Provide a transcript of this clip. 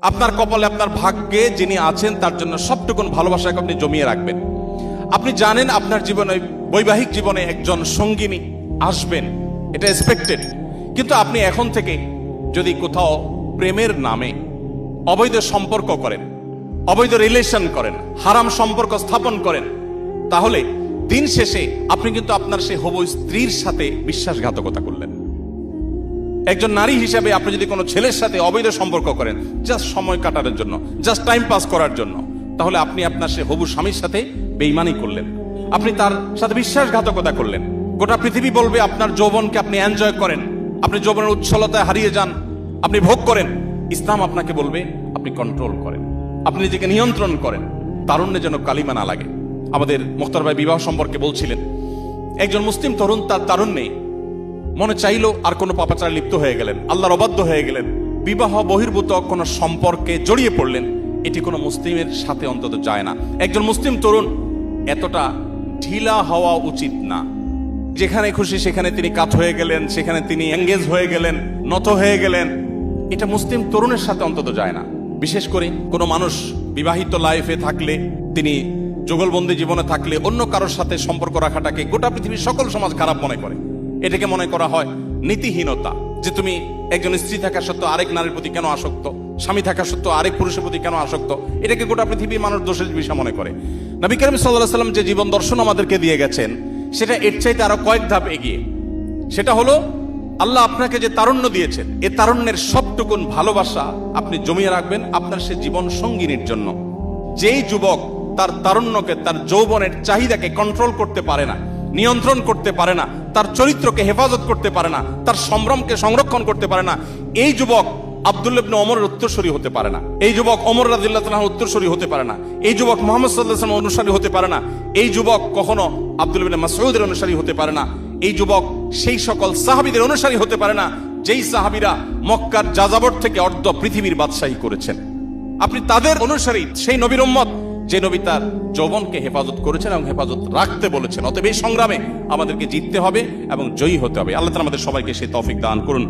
আপনার কপালে, আপনার ভাগ্যে যিনি আছেন তার জন্য সবটুকুন ভালোবাসাকে আপনি জমিয়ে রাখবেন। আপনি জানেন আপনার জীবনে, বৈবাহিক জীবনে একজন সঙ্গিনী আসবেন, এটা এক্সপেক্টেড। কিন্তু আপনি এখন থেকে যদি কোথাও প্রেমের নামে অবৈধ সম্পর্ক করেন, অবৈধ রিলেশন করেন, হারাম সম্পর্ক স্থাপন করেন, তাহলে দিন শেষে আপনি কিন্তু আপনার সেই হবু স্ত্রীর সাথে বিশ্বাসঘাতকতা করলেন। একজন নারী হিসাবে আপনি যদি কোনো ছেলের সাথে অবৈধ সম্পর্ক করেন জাস্ট সময় কাটানোর জন্য, জাস্ট টাইম পাস করার জন্য, তাহলে আপনি আপনার সে হবু স্বামীর সাথে বেঈমানি করলেন, আপনি তার সাথে বিশ্বাসঘাতকতা করলেন। গোটা পৃথিবী বলবে আপনার যৌবনকে আপনি এনজয় করেন, আপনি যৌবনের উচ্ছলতায় হারিয়ে যান, আপনি ভোগ করেন। ইসলাম আপনাকে বলবে আপনি কন্ট্রোল করেন, আপনি নিজেকে নিয়ন্ত্রণ করেন, তারুণ্যে যেন কালিমা না লাগে। আমাদের মুখতার ভাই বিবাহ সম্পর্কে বলছিলেন, একজন মুসলিম তরুণ তার তারুণ্যে মনে চাইলো আর কোনো পাপাচারে লিপ্ত হয়ে গেলেন, আল্লাহর অবাধ্য হয়ে গেলেন, বিবাহ বহির্ভূত কোনো সম্পর্কে জড়িয়ে পড়লেন। এটি কোনো মুসলিমের সাথে অন্তত যায় না। একজন মুসলিম তরুণ এতটা ঢিলা হওয়া উচিত না। যেখানে খুশি সেখানে তিনি কাত হয়ে গেলেন, সেখানে তিনি এঙ্গেজ হয়ে গেলেন, নত হয়ে গেলেন, এটা মুসলিম তরুণের সাথে অন্তত যায় না। বিশেষ করে কোনো মানুষ বিবাহিত লাইফে থাকলে, তিনি যুগলবন্দি জীবনে থাকলে অন্য কারোর সাথে সম্পর্ক রাখাটাকে গোটা পৃথিবীর সকল সমাজ খারাপ মনে করে। এটাকে মনে করা হয় নীতিহীনতা, যে তুমি একজন স্ত্রী থাকা সত্ত্বেও আরেক নারীর প্রতি কেন আসক্ত, স্বামী থাকা সত্ত্বেও আরেক পুরুষের প্রতি কেন আসক্ত, এটাকে গোটা পৃথিবীর মানুষ দোষের বিষয় মনে করে। নবী করিম সাল্লাল্লাহু আলাইহি ওয়াসাল্লাম যে জীবন দর্শন আমাদেরকে দিয়ে গেছেন সেটা এর চাইতে আরো কয়েক ধাপ এগিয়ে। সেটা হলো আল্লাহ আপনাকে যে তারুণ্য দিয়েছেন, এ তারুণ্যের সবটুকুন ভালোবাসা আপনি জমিয়ে রাখবেন আপনার সে জীবন সঙ্গিনীর জন্য। যেই যুবক তার তারুণ্যকে, তার যৌবনের চাহিদাকে কন্ট্রোল করতে পারে না, নিয়ন্ত্রণ করতে পারে না, তার চরিত্রকে হেফাজত করতে পারে না, তার সম্ভ্রমকে সংরক্ষণ করতে পারে না, এই যুবক আব্দুল্লাহ ইবনে ওমরের উত্তরসূরি হতে পারে না, এই যুবক ওমর রাদিয়াল্লাহু তাআলার উত্তরসূরি হতে পারে না, এই যুবক মুহাম্মদ সাল্লাল্লাহু আলাইহি ওয়াসাল্লামের অনুসারী হতে পারে না, এই যুবক কখনো আব্দুল্লাহ ইবনে মাসউদের অনুসারী হতে পারে না, এই যুবক সেই সকল সাহাবীদের অনুসারী হতে পারে না যেই সাহাবীরা মক্কার যাযাবর থেকে অর্ধ পৃথিবীর বাদশাহী করেছেন। আপনি তাদের অনুসারী, সেই নবীর উম্মত যে নবী তার যৌবনকে হেফাজত করেছেন এবং হেফাজত রাখতে বলেছেন। অতএব এই সংগ্রামে আমাদেরকে জিততে হবে এবং জয়ী হতে হবে। আল্লাহ তাআলা আমাদের সবাইকে সেই তৌফিক দান করুন।